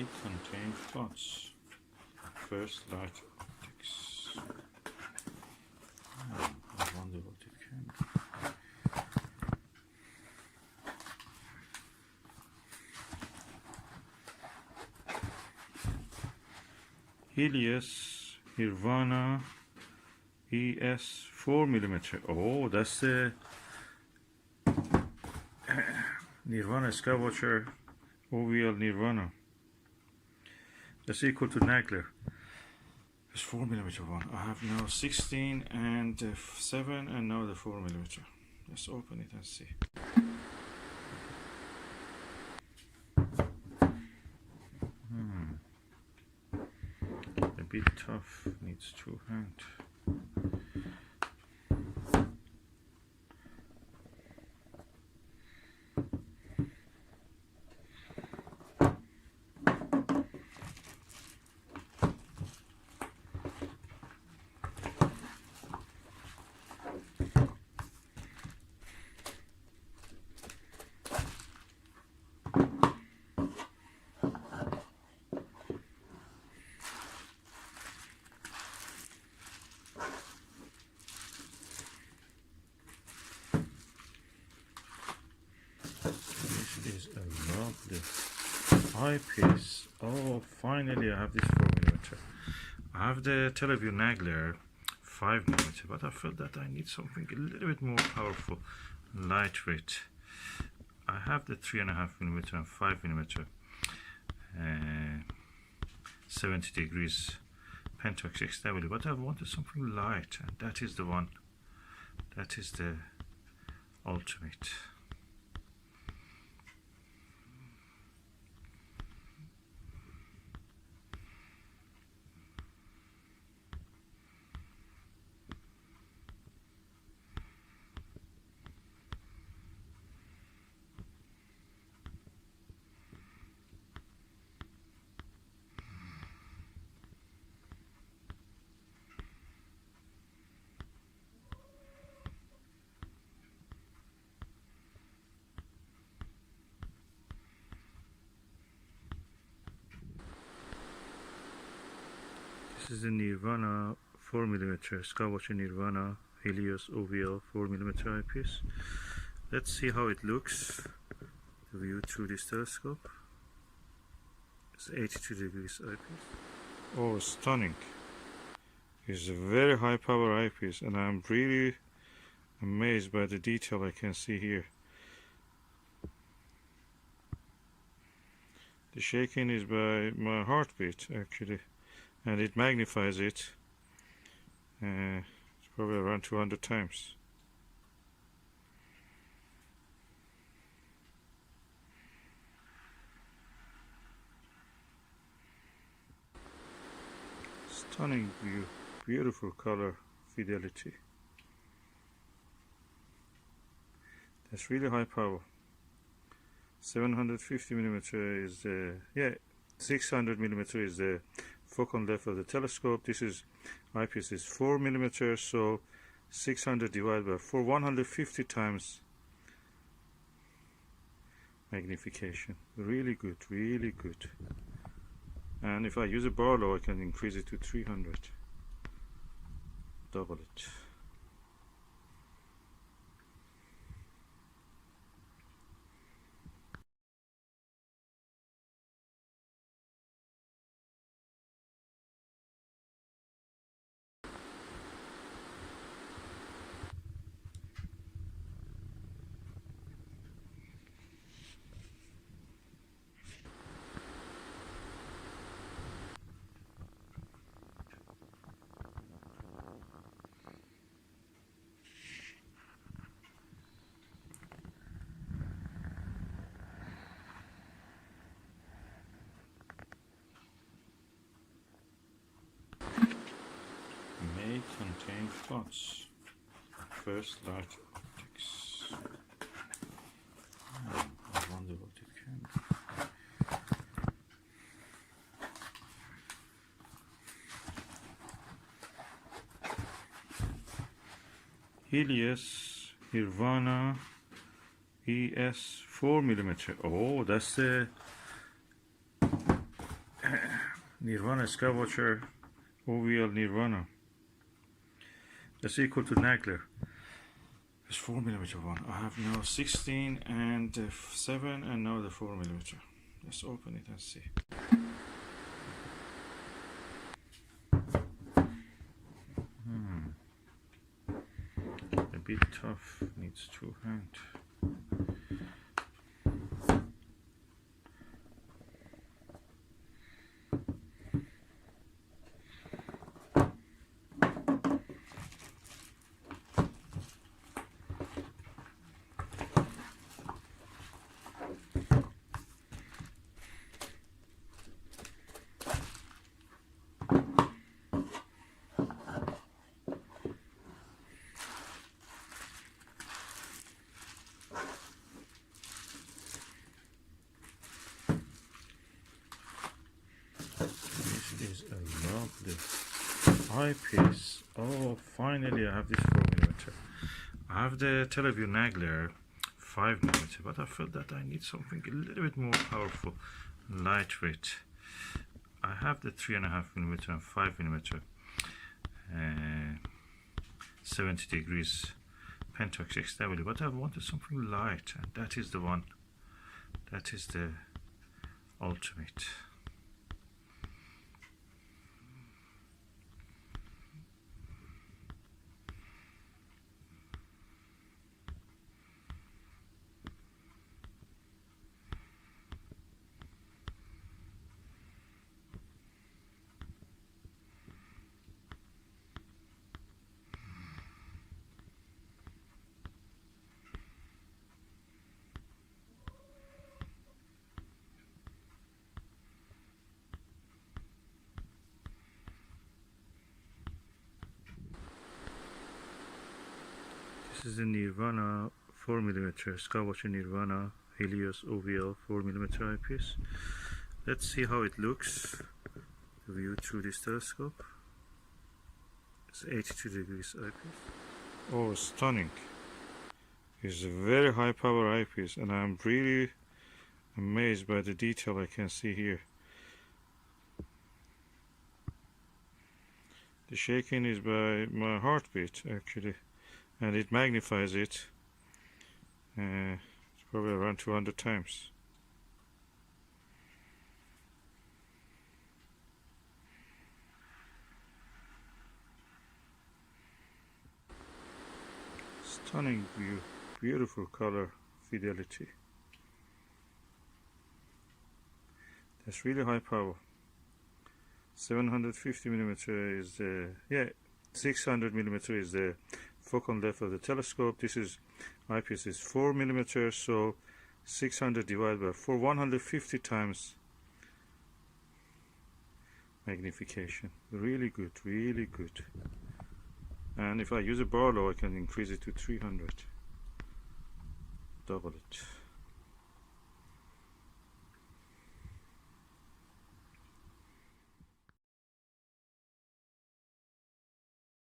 may contain plots. First light optics. I wonder what it can be. Helios, Nirvana, ES 4mm. Oh, that's the Nirvana Skywatcher OVL Nirvana. That's equal to Nagler. It's 4mm one. I have now 16 and 7 and now the 4mm. Let's open it and see. A bit tough, needs 2 hands. Is a lovely eyepiece. Oh, finally I have this 4mm. I have the Teleview Nagler 5mm, but I felt that I need something a little bit more powerful, lightweight. I have the 3.5mm and 5mm 70 degrees Pentax XW, but I wanted something light, and that is the one. That is the ultimate. This is the Nirvana 4mm Skywatcher Nirvana Helios OVL 4mm eyepiece. Let's see how it looks viewed through this telescope. It's 82 degrees eyepiece. Oh, stunning! It's a very high power eyepiece, and I'm really amazed by the detail I can see here. The shaking is by my heartbeat actually, and it magnifies it. It's probably around 200 times. Stunning view, beautiful color fidelity. That's really high power. 750mm is the 600mm is the focal length of the telescope. This is eyepiece is 4mm, so 600 divided by 4, 150 times magnification. Really good, really good. And if I use a Barlow, I can increase it to 300, double it. May contain plots. First light optics. I wonder what it can be. Helios, Nirvana, ES 4mm. Oh, that's the Nirvana Skywatcher OVL Nirvana. That's equal to Nagler. It's 4mm one. I have now 16 and 7 and now the 4mm. Let's open it and see. A bit tough, needs 2 hands. Is a lovely eyepiece. Oh, finally I have this 4mm. I have the Teleview Nagler 5mm, but I felt that I need something a little bit more powerful, lightweight. I have the 3.5mm and 5mm 70 degrees Pentax XW, but I wanted something light, and that is the one. That is the ultimate. This is the Nirvana 4mm Skywatcher Nirvana Helios OVL 4mm eyepiece. Let's see how it looks. The view through this telescope. It's 82 degrees eyepiece. Oh, stunning! It's a very high power eyepiece, and I'm really amazed by the detail I can see here. The shaking is by my heartbeat actually, and it magnifies it. It's probably around 200 times. Stunning view, beautiful color fidelity. That's really high power. 750mm is the 600mm is the focal length of the telescope. This is eyepiece is 4mm, so 600 divided by 4, 150 times magnification. Really good, really good. And if I use a Barlow, I can increase it to 300. Double it.